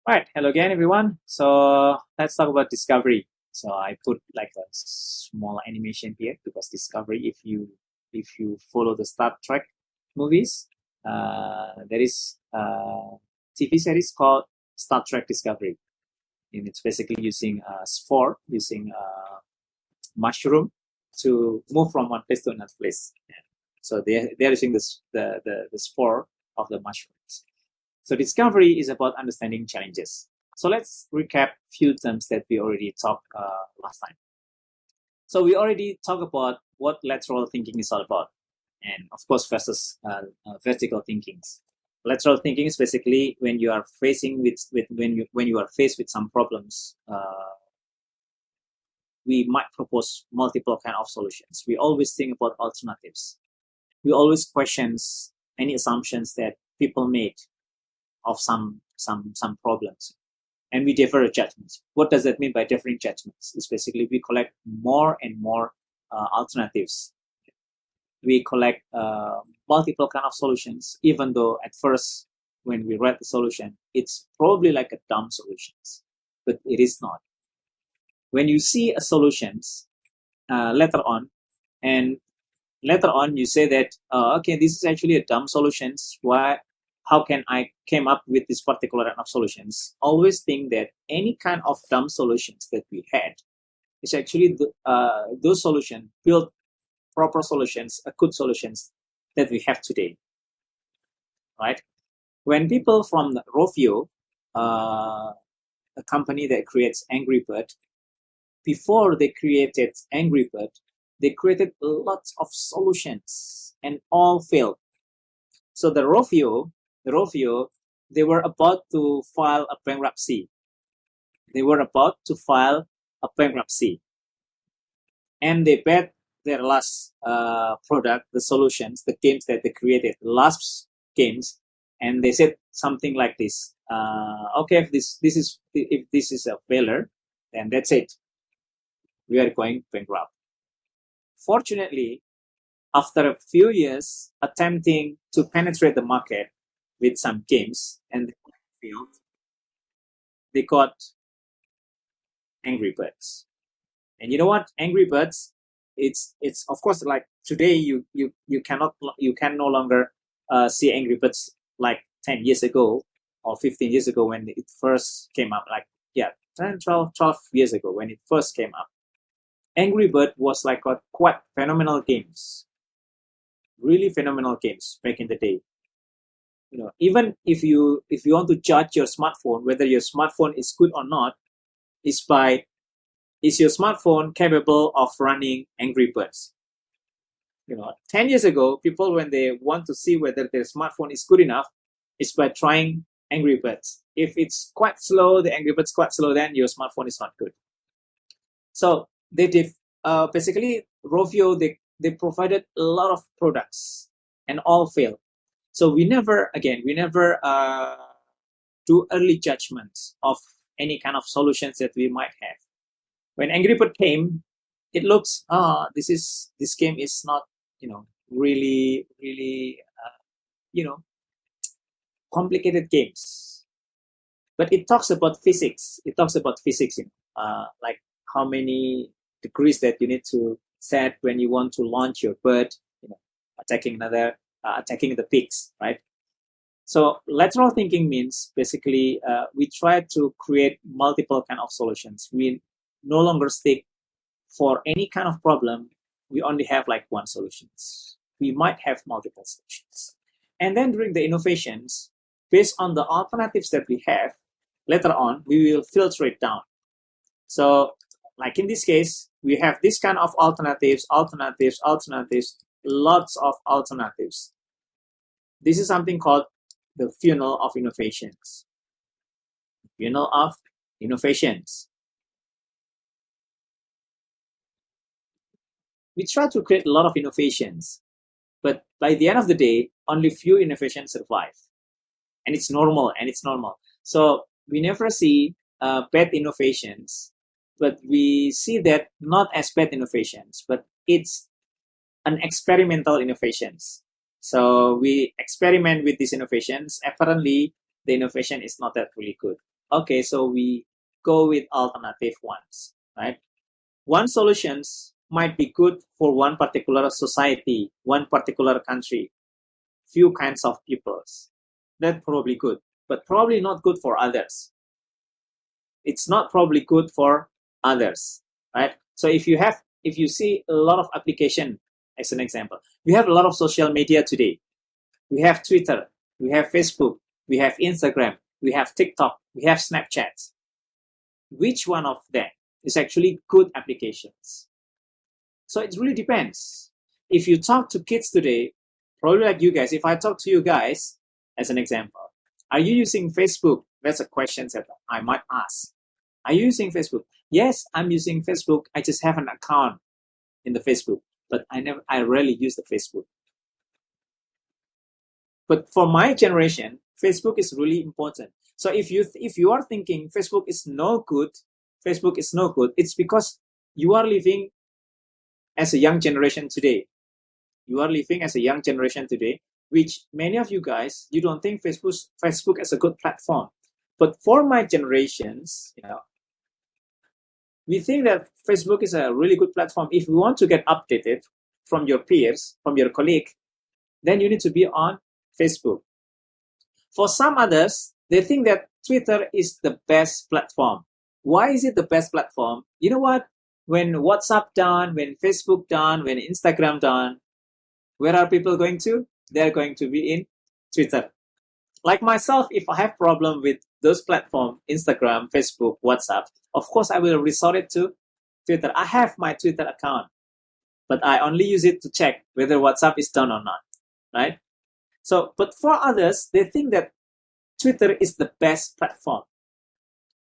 Right, hello again, everyone. So let's talk about discovery. So I put like a small animation here because discovery. If you follow the Star Trek movies, there is a TV series called Star Trek Discovery, and it's basically using a spore, using a mushroom to move from one place to another place. So they're using the spore of the mushrooms. So discovery is about understanding challenges. So let's recap few terms that we already talked last time. So we already talked about what lateral thinking is all about, and of course versus vertical thinking. Lateral thinking is basically when you are facing with when you are faced with some problems. We might propose multiple kind of solutions. We always think about alternatives. We always questions any assumptions that people made of some problems, and we defer judgments. What does that mean by deferring judgments? It's basically we collect more and more alternatives. We collect multiple kind of solutions, even though at first when we read the solution, it's probably like a dumb solutions, but it is not. When you see a solutions later on, and later on you say that okay, this is actually a dumb solutions. Why? How can I came up with this particular kind of solutions? Always think that any kind of dumb solutions that we had is actually those solutions build proper solutions, good solutions that we have today, right? When people from Rovio, a company that creates Angry Bird, before they created Angry Bird, they created lots of solutions and all failed. So the Rovio, they were about to file a bankruptcy. They were about to file a bankruptcy, and they bet their last product, the solutions, the games that they created, the last games, and they said something like this: "Okay, if this is a failure, then that's it. We are going bankrupt." Fortunately, after a few years attempting to penetrate the market with some games and they failed, they got Angry Birds. And you know what? Angry Birds, it's of course like today you can no longer see Angry Birds like 10 years ago or 15 years ago when it first came up. Like yeah, 10, 12 years ago when it first came up. Angry Bird was like a quite phenomenal games, really phenomenal games back in the day. You know, even if you want to judge your smartphone whether your smartphone is good or not, is by is your smartphone capable of running Angry Birds? You know, 10 years ago, people when they want to see whether their smartphone is good enough, is by trying Angry Birds. If it's quite slow, the Angry Birds quite slow, then your smartphone is not good. So they did basically Rovio, they provided a lot of products and all failed. So we never do early judgments of any kind of solutions that we might have. When Angry Bird came, it looks this game is not really complicated games, but it talks about physics. It talks about physics, like how many degrees that you need to set when you want to launch your bird, attacking the pigs, right? So lateral thinking means basically we try to create multiple kind of solutions. We no longer stick for any kind of problem. We only have like one solutions. We might have multiple solutions. And then during the innovations, based on the alternatives that we have, later on, we will filter it down. So like in this case, we have this kind of alternatives, lots of alternatives. This is something called the funnel of innovations. Funnel of innovations. We try to create a lot of innovations, but by the end of the day, only few innovations survive. And it's normal, So we never see bad innovations, but we see that not as bad innovations, but it's an experimental innovations. So we experiment with these innovations. Apparently, the innovation is not that really good. okay, so we go with alternative ones, right? One solutions might be good for one particular society, one particular country, few kinds of peoples. That's probably good, but probably not good for others. It's not probably good for others, right? So if you see a lot of application, as an example, we have a lot of social media today. We have Twitter, we have Facebook, we have Instagram, we have TikTok, we have Snapchat. Which one of them is actually good applications? So it really depends. If you talk to kids today, probably like you guys, if I talk to you guys, as an example, are you using Facebook? That's a question that I might ask. Are you using Facebook? Yes, I'm using Facebook. I just have an account in the Facebook, but I rarely use the Facebook. But for my generation, Facebook is really important. So if you are thinking Facebook is no good, it's because you are living as a young generation today. You are living as a young generation today, which many of you guys, you don't think Facebook is a good platform. But for my generations, we think that Facebook is a really good platform. If you want to get updated from your peers, from your colleague, then you need to be on Facebook. For some others, they think that Twitter is the best platform. Why is it the best platform? You know what? When WhatsApp done, when Facebook done, when Instagram done, where are people going to? They're going to be in Twitter. Like myself, if I have problem with those platforms, Instagram, Facebook, WhatsApp, of course I will resort it to Twitter. I have my Twitter account, but I only use it to check whether WhatsApp is done or not, right? So, but for others, they think that Twitter is the best platform.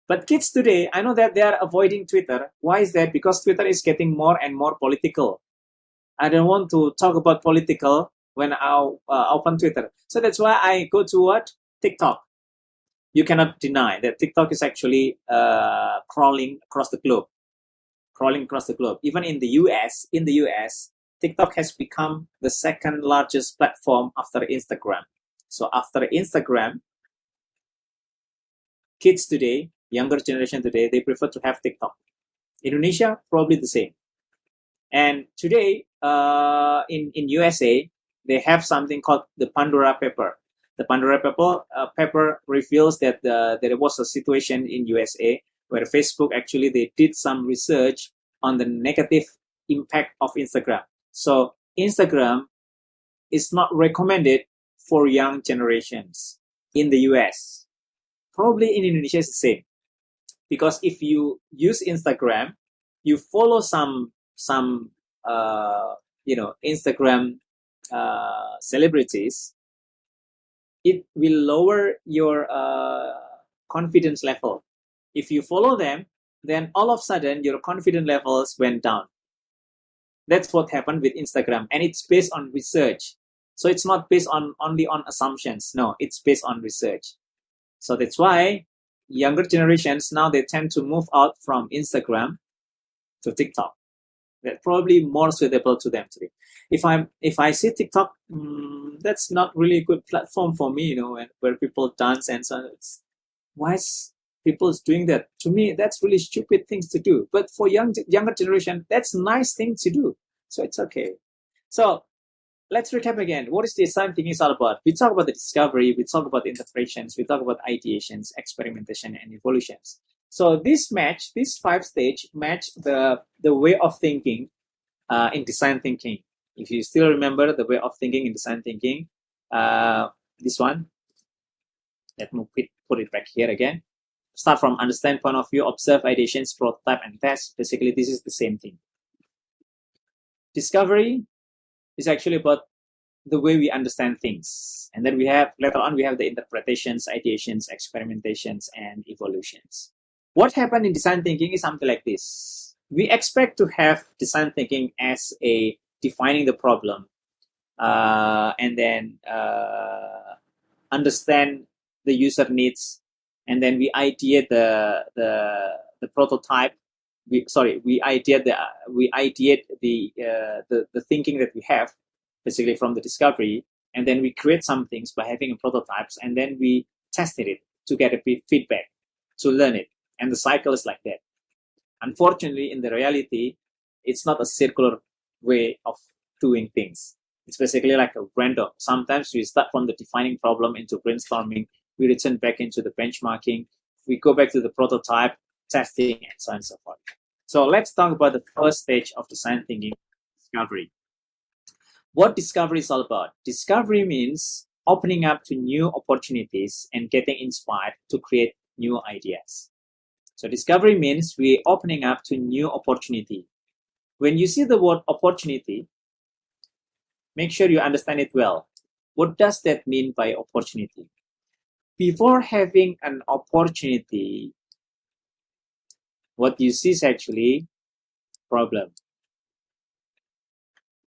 But kids today, I know that they are avoiding Twitter. Why is that? Because Twitter is getting more and more political. I don't want to talk about political when I open Twitter. So that's why I go to what? TikTok. You cannot deny that TikTok is actually crawling across the globe. Even in the US, TikTok has become the second largest platform after Instagram. So after Instagram, kids today, younger generation today, they prefer to have TikTok. Indonesia, probably the same. And today, in USA, they have something called the Pandora paper. The Pandora paper reveals that there was a situation in USA where Facebook actually they did some research on the negative impact of Instagram. So Instagram is not recommended for young generations in the US. Probably in Indonesia it's the same. Because if you use Instagram, you follow some Instagram celebrities, it will lower your confidence level. If you follow them, then all of a sudden your confidence levels went down. That's what happened with Instagram, and it's based on research. So it's not based on only on assumptions. No, it's based on research. So that's why younger generations now they tend to move out from Instagram to TikTok. That's probably more suitable to them today. If I see TikTok, that's not really a good platform for me, where people dance and so on. Why is people doing that? To me, that's really stupid things to do. But for younger generation, that's nice thing to do. So it's okay. So let's recap again. What is design thinking is all about? We talk about the discovery, we talk about the interpretations, we talk about ideations, experimentation, and evolutions. So this 5 stage match the way of thinking in design thinking. If you still remember the way of thinking in design thinking, this one, let me put it back here again. Start from understand point of view, observe ideations, prototype, and test. Basically, this is the same thing. Discovery is actually about the way we understand things. And then later on, we have the interpretations, ideations, experimentations, and evolutions. What happened in design thinking is something like this. We expect to have design thinking as a defining the problem and then understand the user needs, and then we ideate the prototype. We ideate the thinking that we have basically from the discovery, and then we create some things by having prototypes, and then we tested it to get a feedback. to learn it. And the cycle is like that. Unfortunately, in the reality, it's not a circular way of doing things. It's basically like a random. Sometimes we start from the defining problem into brainstorming. We return back into the benchmarking. We go back to the prototype, testing, and so on and so forth. So let's talk about the first stage of design thinking, discovery. What discovery is all about? Discovery means opening up to new opportunities and getting inspired to create new ideas. So discovery means we're opening up to new opportunity. When you see the word opportunity, make sure you understand it well. What does that mean by opportunity? Before having an opportunity, what you see is actually problem.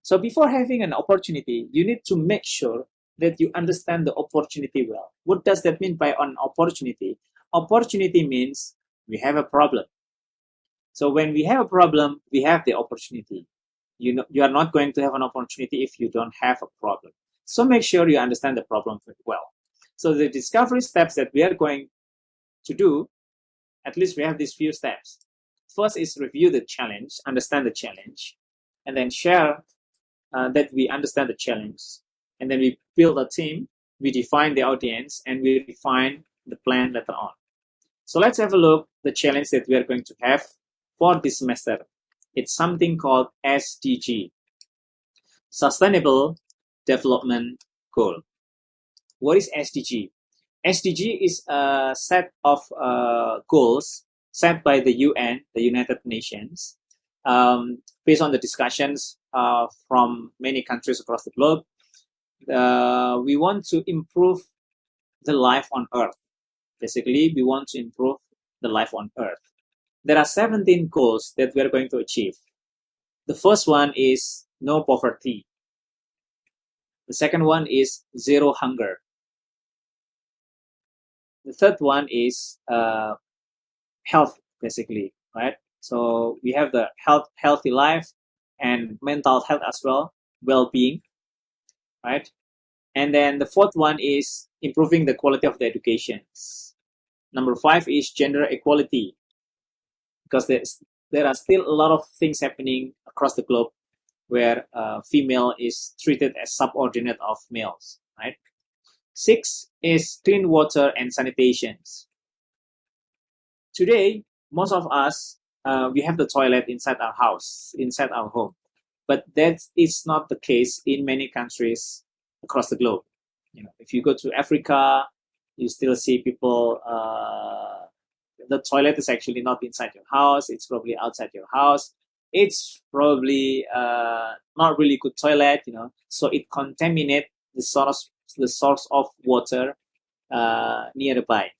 So before having an opportunity, you need to make sure that you understand the opportunity well. What does that mean by an opportunity? Opportunity means we have a problem. So when we have a problem, we have the opportunity. You are not going to have an opportunity if you don't have a problem. So make sure you understand the problem well. So the discovery steps that we are going to do, at least we have these few steps. First is review the challenge, understand the challenge, and then share that we understand the challenge. And then we build a team, we define the audience, and we refine the plan later on. So let's have a look at the challenge that we are going to have for this semester. It's something called SDG, Sustainable Development Goal. What is SDG? SDG is a set of goals set by the UN, the United Nations, based on the discussions from many countries across the globe. We want to improve the life on Earth. Basically, we want to improve the life on Earth. There are 17 goals that we are going to achieve. The first one is no poverty. The second one is zero hunger. The third one is health, basically, right? So we have the healthy life and mental health as well, well-being, right? And then the fourth one is improving the quality of the education. Number 5 is gender equality, because there are still a lot of things happening across the globe where female is treated as subordinate of males, right? 6 is clean water and sanitation. Today, most of us, we have the toilet inside our house, inside our home. But that is not the case in many countries across the globe. You know, if you go to Africa, you still see people, the toilet is actually not inside your house, it's probably outside your house. It's probably not really good toilet, you know, so it contaminates the source of water nearby.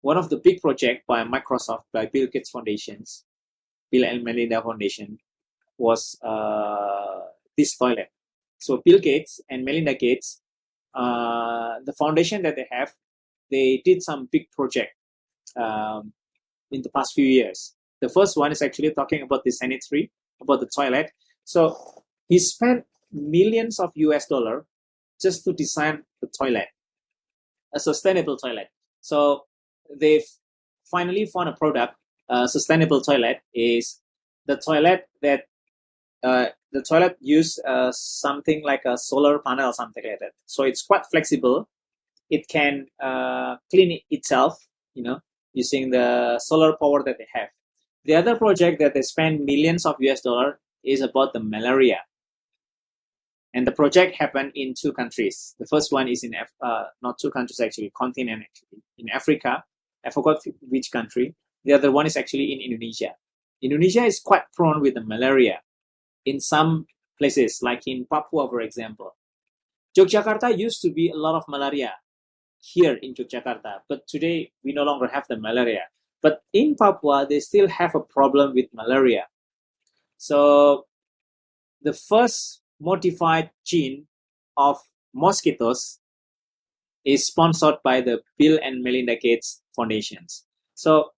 One of the big projects by Microsoft, by Bill Gates Foundations, Bill and Melinda Foundation, was this toilet. So Bill Gates and Melinda Gates, the foundation that they have, they did some big project in the past few years. The first one is actually talking about the sanitary, about the toilet. So he spent millions of US dollars just to design the toilet, a sustainable toilet. So they've finally found a product. Sustainable toilet is the toilet that the toilet use something like a solar panel or something like that. So it's quite flexible. It can clean itself, you know, using the solar power that they have. The other project that they spend millions of US dollars is about the malaria. And the project happened in 2 countries. The first one is in, not 2 countries actually, continent actually, in Africa. I forgot which country. The other one is actually in Indonesia. Indonesia is quite prone with the malaria in some places, like in Papua, for example. Yogyakarta used to be a lot of malaria here in Yogyakarta, but today we no longer have the malaria. But in Papua, they still have a problem with malaria. So the first modified gene of mosquitoes is sponsored by the Bill and Melinda Gates Foundations. So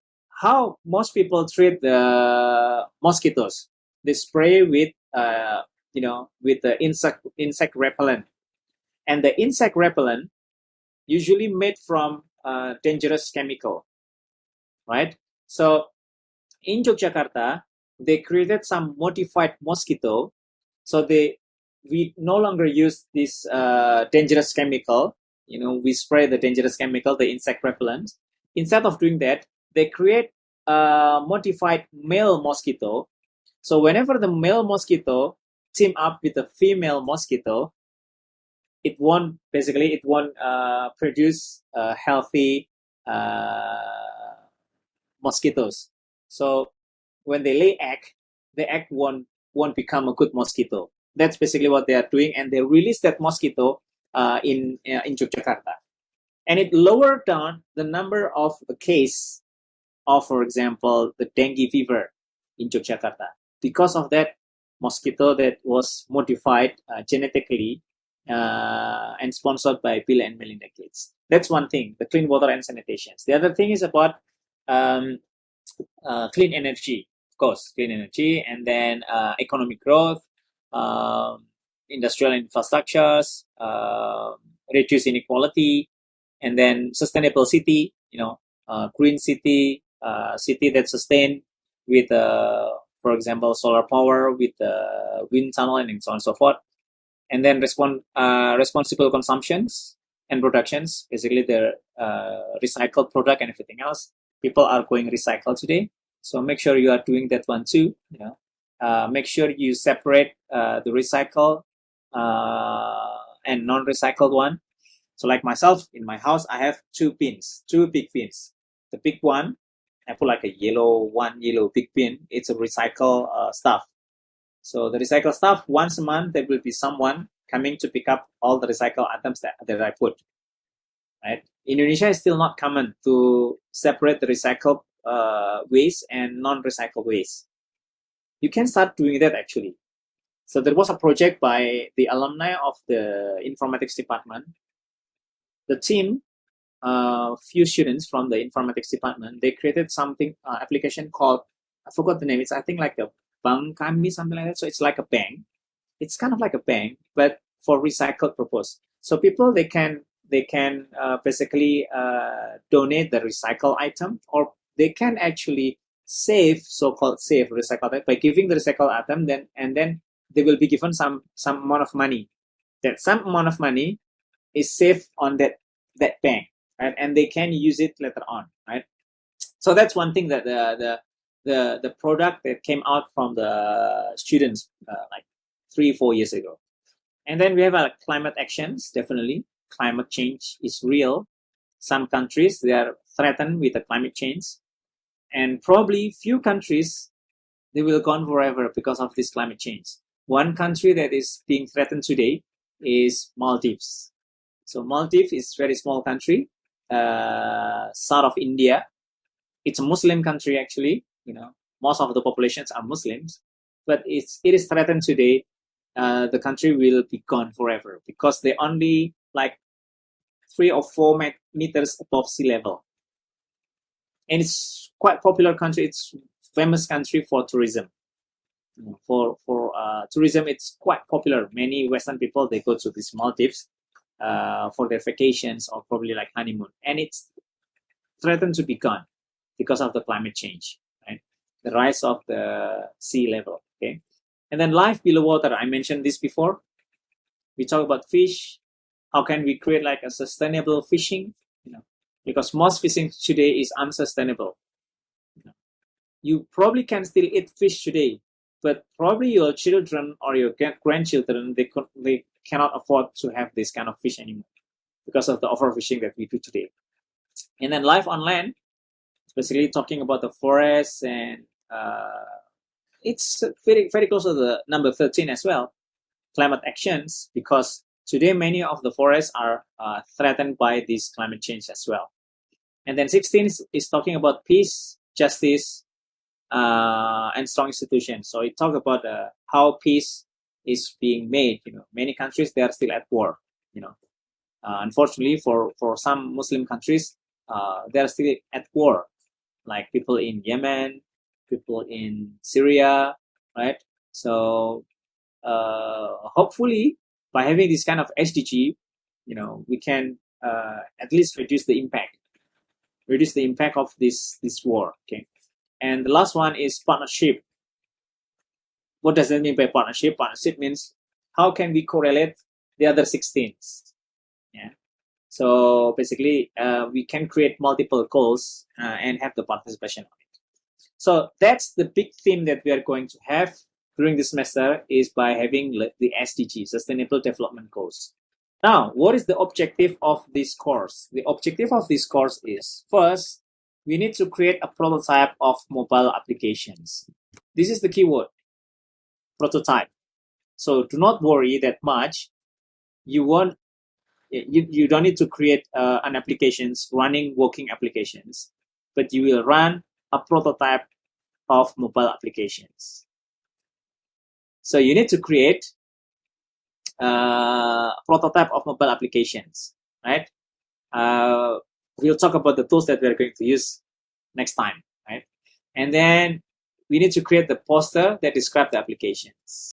how most people treat the mosquitoes? They spray with, with the insect repellent, and the insect repellent usually made from dangerous chemical. right? So in Yogyakarta, they created some modified mosquito. So we no longer use this dangerous chemical. We spray the dangerous chemical, the insect repellent. Instead of doing that, they create a modified male mosquito. So whenever the male mosquito team up with the female mosquito, it won't produce healthy mosquitoes. So when they lay egg, the egg won't become a good mosquito. That's basically what they are doing, and they release that mosquito in Yogyakarta, and it lowered down the number of the case of, for example, the dengue fever in Yogyakarta because of that mosquito that was modified genetically and sponsored by Bill and Melinda Gates. That's one thing, the clean water and sanitation. The other thing is about um, clean energy, of course, clean energy, and then economic growth, industrial infrastructures, reduce inequality, and then sustainable city, green city, city that sustain with, for example, solar power, with wind tunnel, and so on and so forth. And then responsible consumptions and productions, basically the recycled product and everything else. People are going recycle today, so make sure you are doing that one too. Make sure you separate the recycle and non-recycled one. So like myself, in my house, I have two big bins. The big one, I put like a yellow big bin. It's a recycle stuff. So the recycle stuff, once a month, there will be someone coming to pick up all the recycle items that I put. Right? Indonesia is still not common to separate the recycled waste and non-recycled waste. You can start doing that actually. So there was a project by the alumni of the informatics department. The team, few students from the informatics department, they created something application called, I forgot the name. It's I think like a bank kami, something like that. So it's like a bank. It's kind of like a bank, but for recycled purpose. So people they can basically donate the recycle item, or they can actually so-called save recycled item by giving the recycled item, then they will be given some amount of money. That some amount of money is saved on that bank, right? And they can use it later on, right? So that's one thing that the product that came out from the students like 3-4 years ago. And then we have climate actions. Definitely, climate change is real. Some countries, they are threatened with the climate change, and probably few countries, they will gone forever because of this climate change. One country that is being threatened today is Maldives. So Maldives is a very small country, south of India. It's a Muslim country actually. Most of the populations are Muslims, but it is threatened today. The country will be gone forever because they only like 3 or 4 meters above sea level, and it's quite popular country. It's famous country for tourism. For tourism, it's quite popular. Many Western people, they go to these Maldives for their vacations or probably like honeymoon, and it's threatened to be gone because of the climate change, right? The rise of the sea level. Okay, and then life below water. I mentioned this before. We talk about fish. How can we create like a sustainable fishing? Because most fishing today is unsustainable. You probably can still eat fish today, but probably your children or your grandchildren, they cannot afford to have this kind of fish anymore because of the overfishing that we do today. And then life on land, especially talking about the forests, and it's very, very close to the number 13 as well, climate actions, because today many of the forests are threatened by this climate change as well. And then 16 is talking about peace, justice, and strong institutions. So it talks about how peace is being made. Many countries, they are still at war. Unfortunately, for some Muslim countries, they are still at war, like people in Yemen, people in Syria, right? So hopefully, by having this kind of SDG, we can at least reduce the impact reduce the impact of this war. Okay, and the last one is partnership. What does that mean by partnership? Partnership means how can we correlate the other 16? Yeah. So basically, we can create multiple goals and have the participation on it. So that's the big theme that we are going to have during this semester, is by having the SDG, Sustainable Development Goals. Now, what is the objective of this course? The objective of this course is, first, we need to create a prototype of mobile applications. This is the keyword, prototype. So do not worry that much. You don't need to create an applications, running working applications, but you will run a prototype of mobile applications. So you need to create a prototype of mobile applications, right? We'll talk about the tools that we're going to use next time, right? And then we need to create the poster that describes the applications.